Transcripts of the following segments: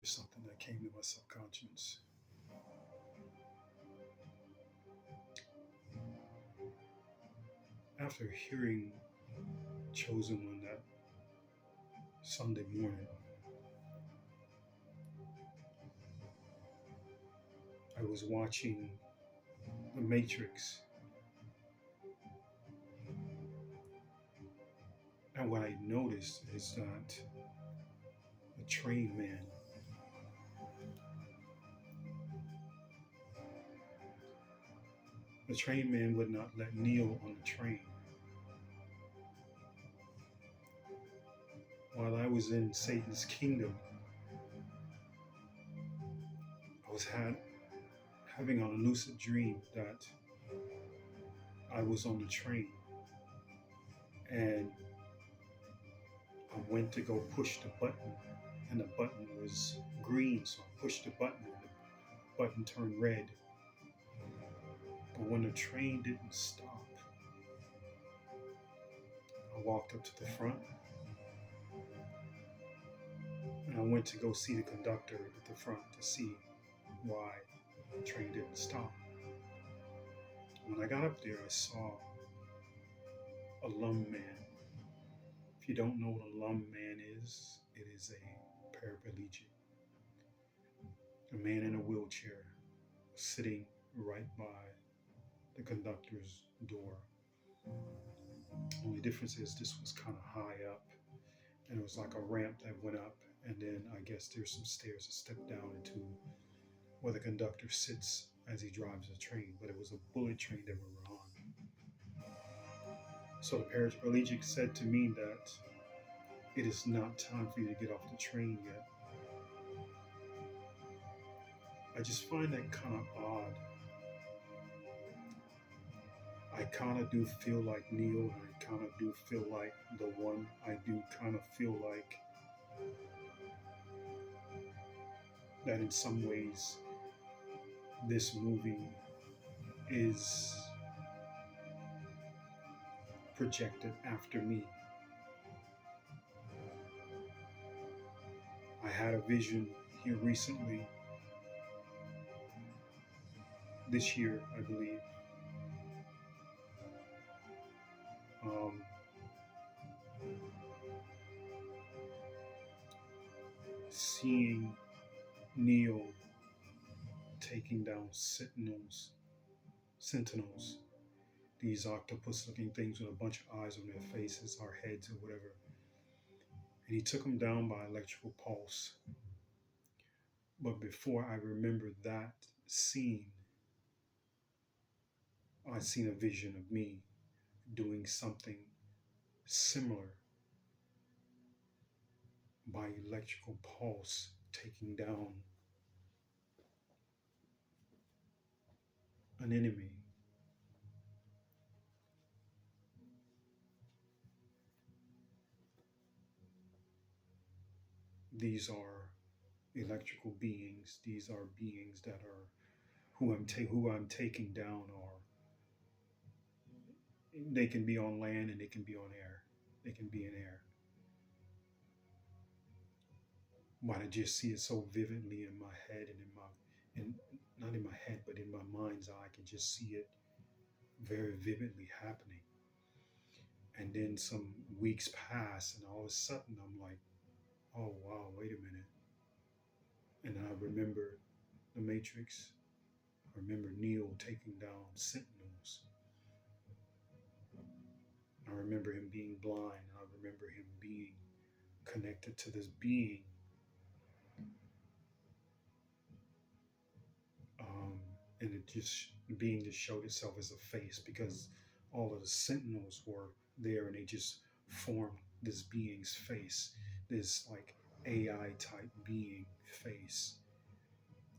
something that came to my subconscious. After hearing Chosen One that Sunday morning, I was watching The Matrix, and what I noticed is that the train man, would not let Neo on the train. While I was in Satan's kingdom, I was having a lucid dream that I was on the train, and I went to go push the button, and the button was green, so I pushed the button, and the button turned red. But when the train didn't stop, I walked up to the front, and I went to go see the conductor at the front to see why the train didn't stop. When I got up there, I saw a lum man. If you don't know what a lum man is, it is a paraplegic, a man in a wheelchair sitting right by the conductor's door. Only difference is this was kind of high up, and it was like a ramp that went up, and then I guess there's some stairs that step down into where the conductor sits as he drives the train. But it was a bullet train that we were on. So the paraplegic said to me that it is not time for you to get off the train yet. I just find that kind of odd. I kind of do feel like Neo, and I kind of do feel like the One. I do kind of feel like that in some ways this movie is projected after me. I had a vision here recently, this year, I believe. Seeing Neo taking down sentinels, these octopus-looking things with a bunch of eyes on their faces, or heads, or whatever. And he took them down by electrical pulse. But before I remember that scene, I seen a vision of me doing something similar by electrical pulse, taking down an enemy. These are electrical beings. These are beings that are who I'm taking down, or they can be on land and they can be on air. They can be in air. But I just see it so vividly in my head, and not in my head, but in my mind's eye. I can just see it very vividly happening. And then some weeks pass, and all of a sudden I'm like, oh wow, wait a minute. And I remember The Matrix. I remember Neo taking down sentinels. I remember him being blind. I remember him being connected to this being. And it just being just showed itself as a face, because all of the sentinels were there, and they just formed this being's face, this like AI type being face.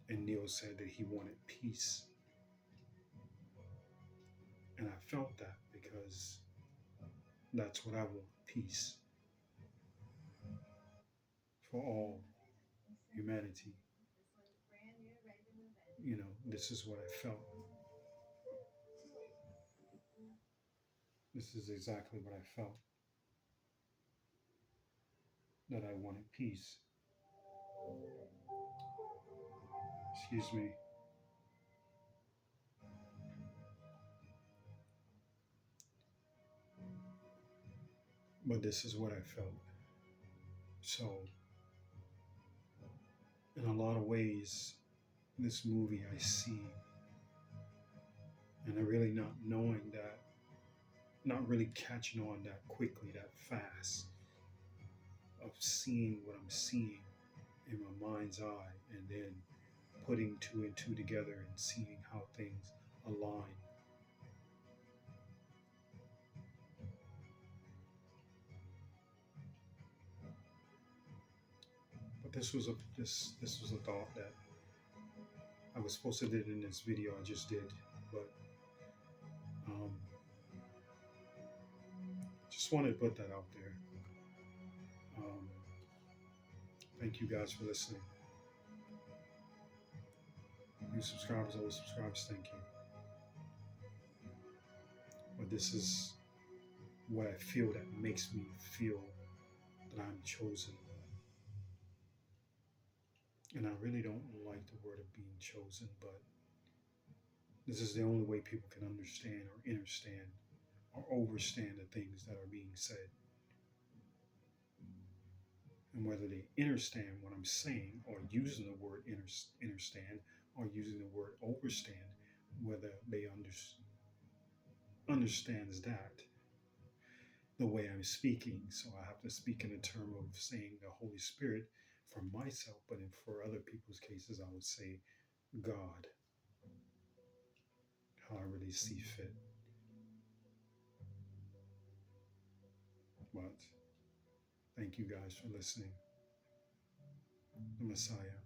And Neo said that he wanted peace. And I felt that, because that's what I want, peace for all humanity. This is what I felt. This is exactly what I felt, that I wanted peace. Excuse me. But this is what I felt. So, in a lot of ways, this movie I see, and I really not knowing that, not really catching on that quickly, that fast, of seeing what I'm seeing in my mind's eye, and then putting two and two together and seeing how things align. But this was a thought that I was supposed to do in this video I just did, but um, just wanted to put that out there. Um, Thank you guys for listening. New subscribers, old subscribers, thank you. But this is what I feel that makes me feel that I'm chosen. And I really don't like the word of being chosen, but this is the only way people can understand or understand or overstand the things that are being said. And whether they understand what I'm saying or using the word understand or using the word overstand, whether they understands that the way I'm speaking. So I have to speak in a term of saying the Holy Spirit for myself, but for other people's cases, I would say God, how I really see fit. But thank you guys for listening. The Messiah.